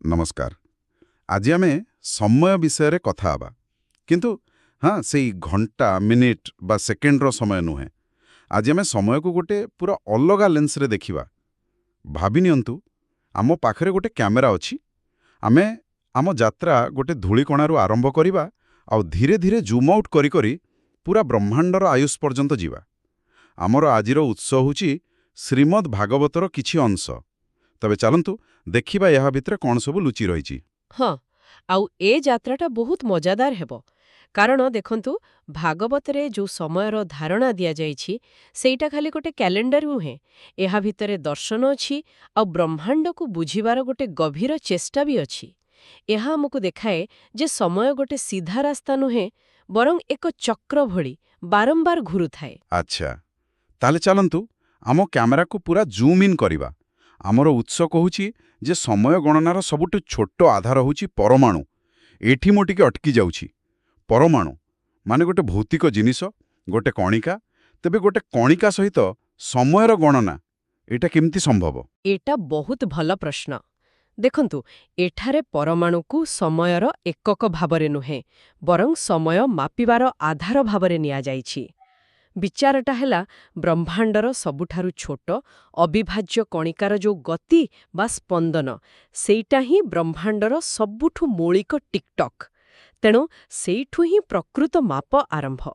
नमस्कार। आज आमे समय विषय कथा हबा किंतु हाँ से घंटा मिनिट बा सेकेंड रो समय नुहे। आज आमे समय को गोटे पूरा अलगा लेंस रे देखिबा। भाबी नियंतु आम पाखरे गोटे कैमेरा अछि। आमे आम यात्रा गोटे धूलिकणारू आरंभ करिबा आ धीरे धीरे जूम आउट करी करी पूरा ब्रह्मांडर आयुष पर्यंत जीवा। आमर आजिर उत्स होची श्रीमद् भागवतर किछि अंश। तबे चलंतु देखिबा यहा भितर कौन सब लुचि रही। हाँ आउ ए यात्राटा बहुत मजादार हेबो कारण देखंतु भागवतरे जो समयर धारणा दिया जाइछि सेइटा खाली गोटे कैलेंडर नुहे। एहा भितरे दर्शन अछि आ ब्रह्मांड को बुझिबार गोटे गभीर चेष्टा भी अछि। एहा हमकु देखाए जे समय गोटे सीधा रास्ता नुहे बरং एक चक्र भली बारंबार घुरुथाए। अच्छा ताले चलंतु आम कैमेरा को पूरा जूम इन करिबा। आमर उत्स कहूची जे समय गणनार सबुठु छोट आधार होची परमाणु। एठी मो टिके अटकी जाउची। परमाणु माने गोटे भौतिक जिनिस, गोटे कणिका। तेबे गोटे कणिका सहित समयर गणना एटा केमती संभव? एटा बहुत भल प्रश्न। देखंतु एठारे परमाणु को समयर एकक भाबरे नुहे बरं समय मापिबार आधार भाबरे निया जाइछि। विचारटा हेला ब्रह्मांडर सबुठारु छोट अविभाज्य कणिकार जो गति बा स्पंदन सेइटा ही ब्रह्मांडर सबुठु मौलिक टिकटक। तेणु सेइठु ही प्रकृत माप आरंभ।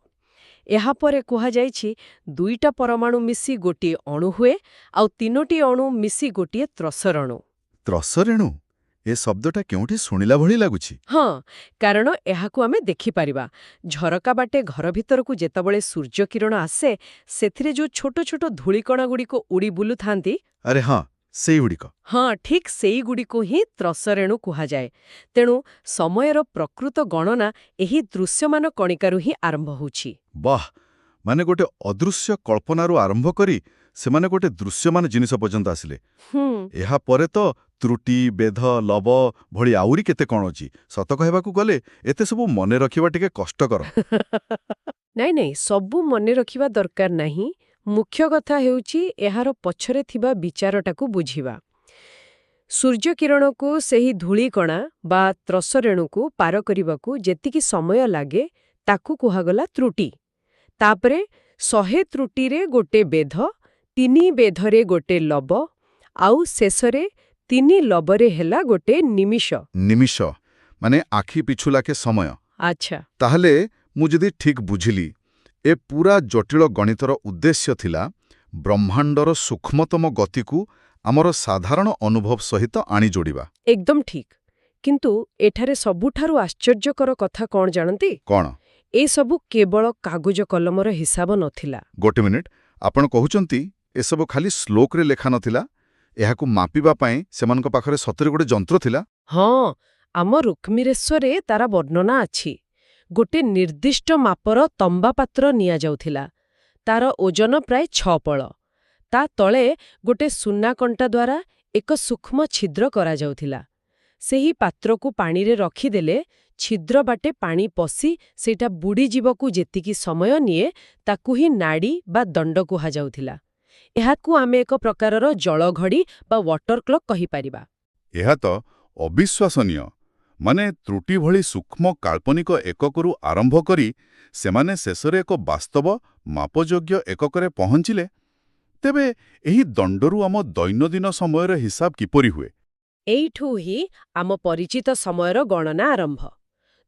एहा परे कुहा जाइछि दुईटा परमाणु मिसी गोटिए अणु हुए आउ तीनोटी अणु मिसी गोटिए त्रसरणु। त्रसरेणु ए शब्दटा केउठी सुनिला भली लागुछि। हाँ कारण एहाकु आमे देखि पारिबा। झरका बाटे घर भितरकु जेतबळे सूर्य किरण आसे सेथिरे जो छोट छोट धूलिकणा गुड़िको उड़ी बुलु थांती। अरे हाँ सेई गुड़िक। हाँ ठीक सेई गुड़िको ही त्रसरेणु कुहा जाए। तेणु समयर प्रकृत गणना एही दृश्यमान कणिकारु ही आरंभ होछि। वाह माने गोटे अदृश्य कल्पनारू आरंभ करी सेमाने गोटे दृश्यमान जिनिस पर्यंत आसिले। एहा परे तो त्रुटि बेध लव भली आउरी केते कण अछि। सत कहबाकू गले एते सबु मने रखिबा टिके कष्टकर। नाई नाई सबु मने रखिबा दरकार नाही। मुख्य कथा हेउची एहार पछरे थिबा विचारटाकू बुझिबा। सूर्य किरणकू सेही धूलिकणा बा त्रसरेणुकू पार करिबाकू जेतिकी समय लागे ताकू कुहागला त्रुटि। तापरे 100 त्रुटिरे गोटे बेध, 3 बेधरे गोटे लव आउ शेषरे 3 लबरे हेला गोटे निमिष। निमिष माने आखि पिछुलाके समय। अच्छा ताहले मु जदि ठीक बुझिली ए पूरा जटिल गणितर उद्देश्य थिला ब्रह्मांडर सूक्ष्मतम गतिकू आमर साधारण अनुभव सहित आनी जोड़िबा। एकदम ठीक। किंतु एठारे सबुठारु आश्चर्यकर कथा कौन जानती? कौन? ए सबु केवल कागज कलमर हिसाब नथिला। गोटे मिनिट आपण कहउचंती ए सब खाली श्लोक रे लेखा नथिला एहाकू मापिबा पई सेमानक पाखरे सतरे गोटे जंत्र थिला। हाँ आम रुक्मिरेश्वरे तारा वर्णना अछि। गोटे निर्दिष्ट मापर तंबा पात्र निया जाउथिला। तार ओजन प्राय 6 पळ। ता तळे गोटे सुना कंटा द्वारा एक सूक्ष्म छिद्र करा जाउथिला। सेही पात्रकू पानी रे रखिदेले छिद्र बाटे पानी पसी सेटा बुड़ी जीवकू जेतिकी समय निये ताकू ही नाड़ी बा दंड कुहा जाउथिला। एहाकू आमे एक प्रकारर जल घड़ी बा वाटर क्लॉक कहि पारिबा। एहा तो अविश्वसनीय। माने त्रुटि भली सूक्ष्म काल्पनिक एककरू आरंभ करी सेमाने शेषरे एक वास्तव मापयोग्य एककरे पहुंचिले। तेबे एही दंडरू आम दैनंदिन समयर हिसाब किपरि हुए? एइठू ही आम परिचित समयर गणना आरंभ।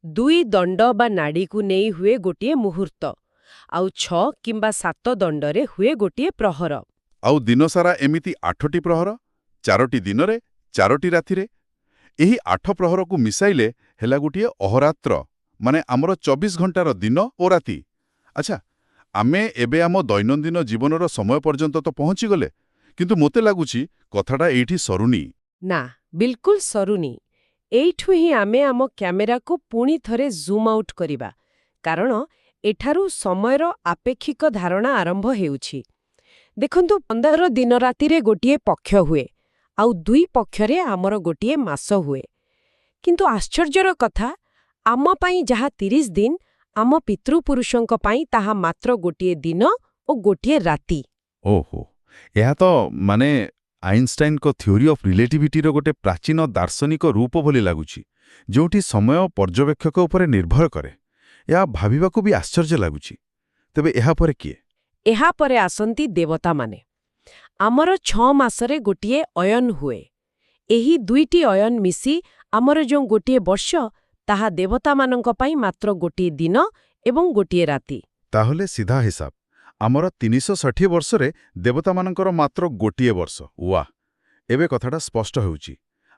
2 दंड बा नाड़ी को नेई हुए गोटिए मुहूर्त आउ 6 किंबा 7 दंडरे हुए गोटिए प्रहर। आउ दिनसारा एमिति 8टी प्रहर 4टी दिनरे 4टी रातिरे। एही 8 प्रहर को मिसाइले हेला गोटिए अहोरात्र माने आमर 24 घंटार दिन ओ राति। अच्छा आमे एबे आम दैनंदिन जीवनर समय पर्यंत तो पहुंची गले किंतु मोते लागुची कथाटा एठी सरुनी। ना बिल्कुल सरुनी। एइठू ही आमे आम कैमेरा को पुणी थरे जूम आउट करिबा कारण एठारू समयर आपेक्षिक धारणा आरंभ हेउछि। देखंतु 15 दिन रातिरे गोटिए पक्ष हुए आउ 2 पक्षरे आमर गोटिए मास हुए। किंतु आश्चर्यर कथा आम पाई जहा 30 दिन आम पितृपुरुषंक पाई ताहा मात्र गोटिए दिन ओ गोटिए राति। ओहो यह तो माने ଆଇନଷ୍ଟାଇନଙ୍କ ଥିଓରି ଅଫ୍ ରିଲେଟିଭିଟିର ଗୋଟେ ପ୍ରାଚୀନ ଦାର୍ଶନିକ ରୂପ ଭଳି ଲାଗୁଛି, ଯେଉଁଠି ସମୟ ପର୍ଯ୍ୟବେକ୍ଷକ ଉପରେ ନିର୍ଭର କରେ। ଏହା ଭାବିବାକୁ ବି ଆଶ୍ଚର୍ଯ୍ୟ ଲାଗୁଛି। ତେବେ ଏହାପରେ କିଏ? ଏହାପରେ ଆସନ୍ତି ଦେବତାମାନେ। ଆମର 6 ମାସରେ ଗୋଟିଏ ଅୟନ ହୁଏ। ଏହି 2ଟି ଅୟନ ମିଶି ଆମର ଯେଉଁ ଗୋଟିଏ ବର୍ଷ, ତାହା ଦେବତାମାନଙ୍କ ପାଇଁ ମାତ୍ର ଗୋଟିଏ ଦିନ ଏବଂ ଗୋଟିଏ ରାତି। ତାହେଲେ ସିଧା ହିସାବ, ଆମର 360 ବର୍ଷରେ ଦେବତାମାନଙ୍କର ମାତ୍ର ଗୋଟିଏ ବର୍ଷ। ୱାଃ! ଏବେ କଥାଟା ସ୍ପଷ୍ଟ ହେଉଛି।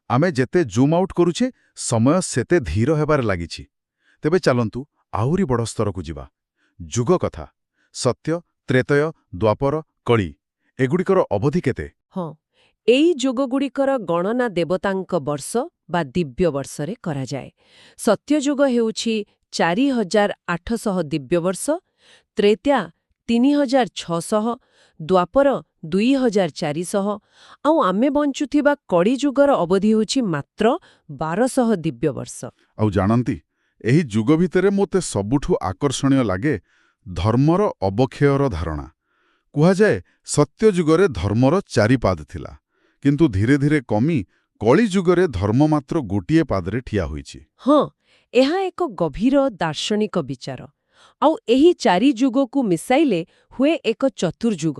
ଆମେ ଯେତେ ଜୁମ୍ ଆଉଟ୍ କରୁଛେ, ସମୟ ସେତେ ଧୀର ହେବାରେ ଲାଗିଛି। ତେବେ ଚାଲନ୍ତୁ ଆହୁରି ବଡ଼ ସ୍ତରକୁ ଯିବା। ଯୁଗ କଥା। ସତ୍ୟ, ତ୍ରେତୟ, ଦ୍ୱାପର, କଳି, ଏଗୁଡ଼ିକର ଅବଧି କେତେ? ହଁ, ଏଇ ଯୁଗଗୁଡ଼ିକର ଗଣନା ଦେବତାଙ୍କ ବର୍ଷ ବା ଦିବ୍ୟ ବର୍ଷରେ କରାଯାଏ। ସତ୍ୟଯୁଗ ହେଉଛି 4800 ଦିବ୍ୟବର୍ଷ, ତ୍ରେତୟା 3600, ଦ୍ୱାପର 2400, ଆଉ ଆମେ ବଞ୍ଚୁଥିବା କଳିଯୁଗର ଅବଧି ହେଉଛି ମାତ୍ର 1200 ଦିବ୍ୟବର୍ଷ। ଆଉ ଜାଣନ୍ତି, ଏହି ଯୁଗ ଭିତରେ ମୋତେ ସବୁଠୁ ଆକର୍ଷଣୀୟ ଲାଗେ ଧର୍ମର ଅବକ୍ଷୟର ଧାରଣା। କୁହାଯାଏ ସତ୍ୟଯୁଗରେ ଧର୍ମର 4 ପାଦ ଥିଲା, କିନ୍ତୁ ଧୀରେ ଧୀରେ କମି କଳିଯୁଗରେ ଧର୍ମ ମାତ୍ର ଗୋଟିଏ ପାଦରେ ଠିଆ ହୋଇଛି। ହଁ, ଏହା ଏକ ଗଭୀର ଦାର୍ଶନିକ ବିଚାର। ଆଉ ଏହି 4 ଯୁଗକୁ ମିଶାଇଲେ ହୁଏ ଏକ ଚତୁର୍ଯୁଗ।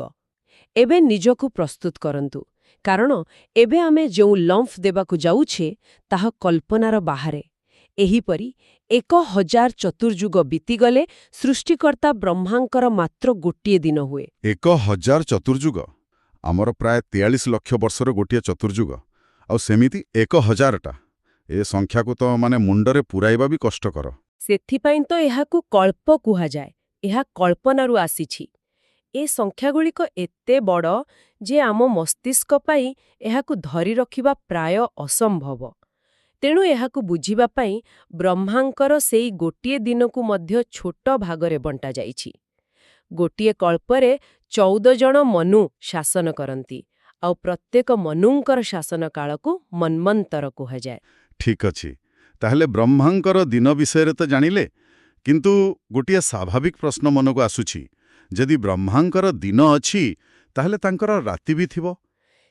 ଏବେ ନିଜକୁ ପ୍ରସ୍ତୁତ କରନ୍ତୁ, କାରଣ ଏବେ ଆମେ ଯେଉଁ ଲମ୍ଫ ଦେବାକୁ ଯାଉଛେ, ତାହା କଳ୍ପନାର ବାହାରେ। ଏହିପରି 1000 ଚତୁର୍ଯୁଗ ବିତିଗଲେ ସୃଷ୍ଟିକର୍ତ୍ତା ବ୍ରହ୍ମାଙ୍କର ମାତ୍ର ଗୋଟିଏ ଦିନ ହୁଏ। 1000 ଚତୁର୍ଯୁଗ? ଆମର ପ୍ରାୟ 43 ଲକ୍ଷ ବର୍ଷର ଗୋଟିଏ ଚତୁର୍ଯୁଗ, ଆଉ ସେମିତି 1000ଟା। ଏ ସଂଖ୍ୟାକୁ ତ ମୁଣ୍ଡରେ ପୂରାଇବା ବି କଷ୍ଟକର। ସେଥିପାଇଁ ତ ଏହାକୁ କଳ୍ପ କୁହାଯାଏ। ଏହା କଳ୍ପନାରୁ ଆସିଛି। ଏ ସଂଖ୍ୟାଗୁଡ଼ିକ ଏତେ ବଡ଼ ଯେ ଆମ ମସ୍ତିଷ୍କ ପାଇଁ ଏହାକୁ ଧରି ରଖିବା ପ୍ରାୟ ଅସମ୍ଭବ। ତେଣୁ ଏହାକୁ ବୁଝିବା ପାଇଁ ବ୍ରହ୍ମାଙ୍କର ସେଇ ଗୋଟିଏ ଦିନକୁ ମଧ୍ୟ ଛୋଟ ଭାଗରେ ବଣ୍ଟାଯାଇଛି। ଗୋଟିଏ କଳ୍ପରେ 14 ଜଣ ମନୁ ଶାସନ କରନ୍ତି, ଆଉ ପ୍ରତ୍ୟେକ ମନୁଙ୍କର ଶାସନ କାଳକୁ ମନ୍ୱନ୍ତର କୁହାଯାଏ। ଠିକ୍ ଅଛି। ତାହେଲେ ବ୍ରହ୍ମାଙ୍କର ଦିନ ବିଷୟରେ ତ ଜାଣିଲେ, କିନ୍ତୁ ଗୋଟିଏ ସ୍ୱାଭାବିକ ପ୍ରଶ୍ନ ମନକୁ ଆସୁଛି। ଯଦି ବ୍ରହ୍ମାଙ୍କର ଦିନ ଅଛି, ତାହେଲେ ତାଙ୍କର ରାତି ବି ଥିବ।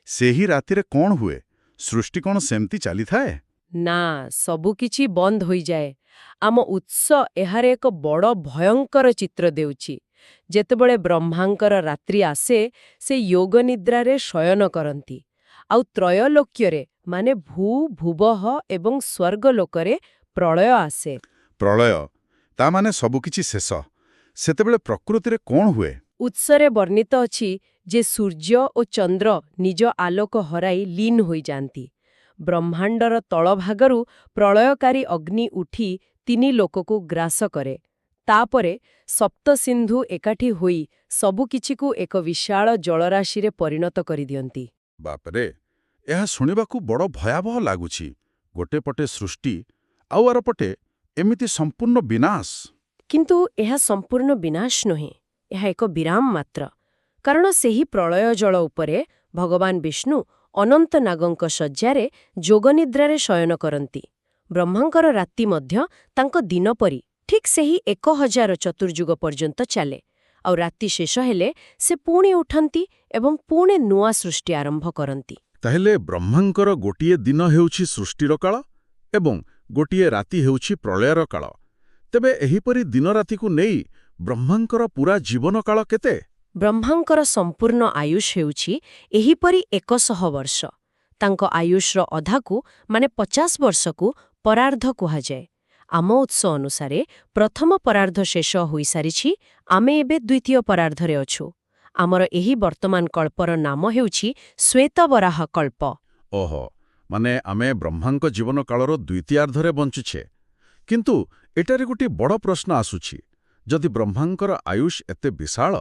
ସେହି ରାତିରେ କ'ଣ ହୁଏ? ସୃଷ୍ଟି କ'ଣ ସେମିତି ଚାଲିଥାଏ? ନା, ସବୁକିଛି ବନ୍ଦ ହୋଇଯାଏ। ଆମ ଉତ୍ସ ଏହାର ଏକ ବଡ଼ ଭୟଙ୍କର ଚିତ୍ର ଦେଉଛି। ଯେତେବେଳେ ବ୍ରହ୍ମାଙ୍କର ରାତ୍ରି ଆସେ, ସେ ଯୋଗନିଦ୍ରାରେ ଶୟନ କରନ୍ତି, ଆଉ ତ୍ରୟଲୋକ୍ୟରେ ମାନେ ଭୂ, ଭୁବଃ ଏବଂ ସ୍ୱର୍ଗଲୋକରେ ପ୍ରଳୟ ଆସେ। ପ୍ରଳୟ? ତା ମାନେ ସବୁକିଛି ଶେଷ। ସେତେବେଳେ ପ୍ରକୃତିରେ କ'ଣ ହୁଏ? ଉତ୍ସରେ ବର୍ଣ୍ଣିତ ଅଛି ଯେ ସୂର୍ଯ୍ୟ ଓ ଚନ୍ଦ୍ର ନିଜ ଆଲୋକ ହରାଇ ଲୀନ ହୋଇଯାଆନ୍ତି। ବ୍ରହ୍ମାଣ୍ଡର ତଳଭାଗରୁ ପ୍ରଳୟକାରୀ ଅଗ୍ନି ଉଠି 3 ଲୋକକୁ ଗ୍ରାସ କରେ। ତାପରେ ସପ୍ତସିନ୍ଧୁ ଏକାଠି ହୋଇ ସବୁକିଛିକୁ ଏକ ବିଶାଳ ଜଳରାଶିରେ ପରିଣତ କରିଦିଅନ୍ତି। ବାପରେ, ଏହା ଶୁଣିବାକୁ ବଡ଼ ଭୟାବହ ଲାଗୁଛି। ଗୋଟେ ପଟେ ସୃଷ୍ଟି, ଆଉ ଆରପଟେ ଏମିତି ସମ୍ପୂର୍ଣ୍ଣ ବିନାଶ। କିନ୍ତୁ ଏହା ସମ୍ପୂର୍ଣ୍ଣ ବିନାଶ ନୁହେଁ, ଏହା ଏକ ବିରାମ ମାତ୍ର। କାରଣ ସେହି ପ୍ରଳୟ ଜଳ ଉପରେ ଭଗବାନ ବିଷ୍ଣୁ ଅନନ୍ତନାଗଙ୍କ ଶଯ୍ୟାରେ ଯୋଗନିଦ୍ରାରେ ଶୟନ କରନ୍ତି। ବ୍ରହ୍ମାଙ୍କର ରାତି ମଧ୍ୟ ତାଙ୍କ ଦିନ ପରି ଠିକ୍ ସେହି 1000 ଚତୁର୍ଯୁଗ ପର୍ଯ୍ୟନ୍ତ ଚାଲେ, ଆଉ ରାତି ଶେଷ ହେଲେ ସେ ପୁଣି ଉଠନ୍ତି ଏବଂ ପୁଣି ନୂଆ ସୃଷ୍ଟି ଆରମ୍ଭ କରନ୍ତି। ତାହେଲେ ବ୍ରହ୍ମାଙ୍କର ଗୋଟିଏ ଦିନ ହେଉଛି ସୃଷ୍ଟିର କାଳ ଏବଂ ଗୋଟିଏ ରାତି ହେଉଛି ପ୍ରଳୟର କାଳ। ତେବେ ଏହିପରି ଦିନରାତିକୁ ନେଇ ବ୍ରହ୍ମାଙ୍କର ପୂରା ଜୀବନକାଳ କେତେ? ବ୍ରହ୍ମାଙ୍କର ସମ୍ପୂର୍ଣ୍ଣ ଆୟୁଷ ହେଉଛି ଏହିପରି 100 ବର୍ଷ। ତାଙ୍କ ଆୟୁଷର ଅଧାକୁ ମାନେ 50 ବର୍ଷକୁ ପରାର୍ଦ୍ଧ କୁହାଯାଏ। ଆମ ଉତ୍ସ ଅନୁସାରେ ପ୍ରଥମ ପରାର୍ଦ୍ଧ ଶେଷ ହୋଇସାରିଛି, ଆମେ ଏବେ ଦ୍ୱିତୀୟ ପରାର୍ଦ୍ଧରେ ଅଛୁ। ଆମର ଏହି ବର୍ତ୍ତମାନ କଳ୍ପର ନାମ ହେଉଛି ଶ୍ୱେତବରାହ କଳ୍ପ। ଓହୋ, ମାନେ ଆମେ ବ୍ରହ୍ମାଙ୍କ ଜୀବନକାଳର ଦ୍ୱିତୀୟାର୍ଦ୍ଧରେ ବଞ୍ଚୁଛେ। କିନ୍ତୁ ଏଠାରେ ଗୋଟିଏ ବଡ଼ ପ୍ରଶ୍ନ ଆସୁଛି। ଯଦି ବ୍ରହ୍ମାଙ୍କର ଆୟୁଷ ଏତେ ବିଶାଳ,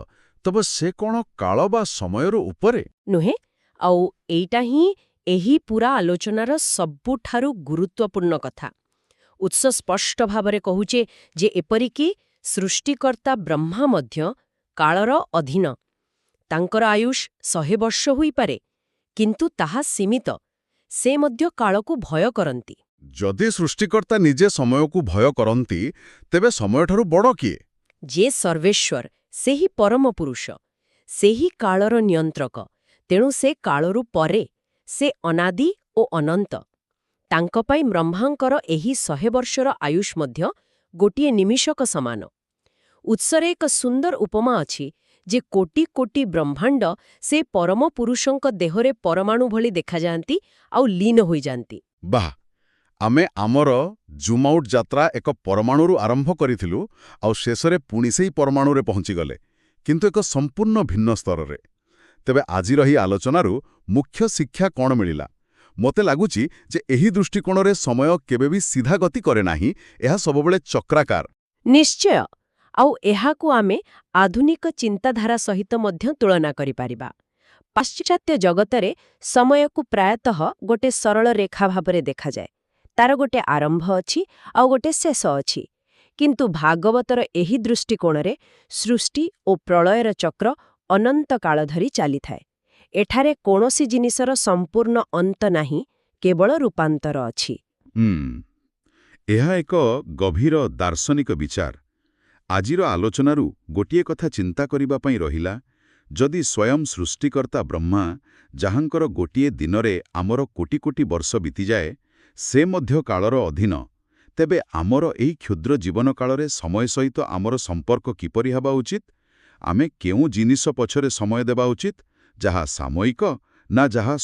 ତେବେ ସେ କ'ଣ କାଳ ବା ସମୟର ଉପରେ? ନୁହେଁ, ଆଉ ଏଇଟା ହିଁ ଏହି ପୂରା ଆଲୋଚନାର ସବୁଠାରୁ ଗୁରୁତ୍ୱପୂର୍ଣ୍ଣ କଥା। ଉତ୍ସ ସ୍ପଷ୍ଟ ଭାବରେ କହୁଛେ ଯେ ଏପରିକି ସୃଷ୍ଟିକର୍ତ୍ତା ବ୍ରହ୍ମା ମଧ୍ୟ କାଳର ଅଧୀନ। ତାଙ୍କର ଆୟୁଷ 100 ବର୍ଷ ହୋଇପାରେ, କିନ୍ତୁ ତାହା ସୀମିତ। ସେ ମଧ୍ୟ କାଳକୁ ଭୟ କରନ୍ତି। ଯଦି ସୃଷ୍ଟିକର୍ତ୍ତା ନିଜେ ସମୟକୁ ଭୟ କରନ୍ତି, ତେବେ ସମୟଠାରୁ ବଡ଼ କିଏ? ଯେ ସର୍ବେଶ୍ୱର, ସେହି ପରମ ପୁରୁଷ, ସେହି କାଳର ନିୟନ୍ତ୍ରକ। ତେଣୁ ସେ କାଳରୁ ପରେ, ସେ ଅନାଦି ଓ ଅନନ୍ତ। ତାଙ୍କ ପାଇଁ ବ୍ରହ୍ମାଙ୍କର ଏହି 100 ବର୍ଷର ଆୟୁଷ ମଧ୍ୟ ଗୋଟିଏ ନିମିଷକ ସମାନ। ଉତ୍ସରେ ଏକ ସୁନ୍ଦର ଉପମା ଅଛି ଯେ କୋଟି କୋଟି ବ୍ରହ୍ମାଣ୍ଡ ସେ ପରମ ପୁରୁଷଙ୍କ ଦେହରେ ପରମାଣୁ ଭଳି ଦେଖାଯାଆନ୍ତି ଆଉ ଲୀନ ହୋଇଯାଆନ୍ତି। ବାଃ, ଆମେ ଆମର ଜୁମ୍ ଆଉଟ୍ ଯାତ୍ରା ଏକ ପରମାଣୁରୁ ଆରମ୍ଭ କରିଥିଲୁ ଆଉ ଶେଷରେ ପୁଣି ସେହି ପରମାଣୁରେ ପହଞ୍ଚିଗଲେ, କିନ୍ତୁ ଏକ ସମ୍ପୂର୍ଣ୍ଣ ଭିନ୍ନ ସ୍ତରରେ। ତେବେ ଆଜିର ଏହି ଆଲୋଚନାରୁ ମୁଖ୍ୟ ଶିକ୍ଷା କ'ଣ ମିଳିଲା? ମୋତେ ଲାଗୁଛି ଯେ ଏହି ଦୃଷ୍ଟିକୋଣରେ ସମୟ କେବେ ବି ସିଧା ଗତି କରେ ନାହିଁ, ଏହା ସବୁବେଳେ ଚକ୍ରାକାର। ନିଶ୍ଚୟ। ଆଉ ଏହାକୁ ଆମେ ଆଧୁନିକ ଚିନ୍ତାଧାରା ସହିତ ମଧ୍ୟ ତୁଳନା କରିପାରିବା। ପାଶ୍ଚାତ୍ୟ ଜଗତରେ ସମୟକୁ ପ୍ରାୟତଃ ଗୋଟେ ସରଳ ରେଖା ଭାବରେ ଦେଖାଯାଏ। ତାର ଗୋଟେ ଆରମ୍ଭ ଅଛି ଆଉ ଗୋଟେ ଶେଷ ଅଛି। କିନ୍ତୁ ଭାଗବତର ଏହି ଦୃଷ୍ଟିକୋଣରେ ସୃଷ୍ଟି ଓ ପ୍ରଳୟର ଚକ୍ର ଅନନ୍ତ କାଳ ଧରି ଚାଲିଥାଏ। ଏଠାରେ କୌଣସି ଜିନିଷର ସମ୍ପୂର୍ଣ୍ଣ ଅନ୍ତ ନାହିଁ, କେବଳ ରୂପାନ୍ତର ଅଛି। ଏହା ଏକ ଗଭୀର ଦାର୍ଶନିକ ବିଚାର। ଆଜିର ଆଲୋଚନାରୁ ଗୋଟିଏ କଥା ଚିନ୍ତା କରିବା ପାଇଁ ରହିଲା, ଯଦି ସ୍ୱୟଂ ସୃଷ୍ଟିକର୍ତ୍ତା ବ୍ରହ୍ମା, ଯାହାଙ୍କର ଗୋଟିଏ ଦିନରେ ଆମର କୋଟି କୋଟି ବର୍ଷ ବିତିଯାଏ, ସେ ମଧ୍ୟ କାଳର ଅଧୀନ, ତେବେ ଆମର ଏହି କ୍ଷୁଦ୍ର ଜୀବନ କାଳରେ ସମୟ ସହିତ ଆମର ସମ୍ପର୍କ କିପରି ହେବା ଉଚିତ? ଆମେ କେଉଁ ଜିନିଷ ପଛରେ ସମୟ ଦେବା ଉଚିତ, ଯାହା ସାମୟିକ ନା ଯାହା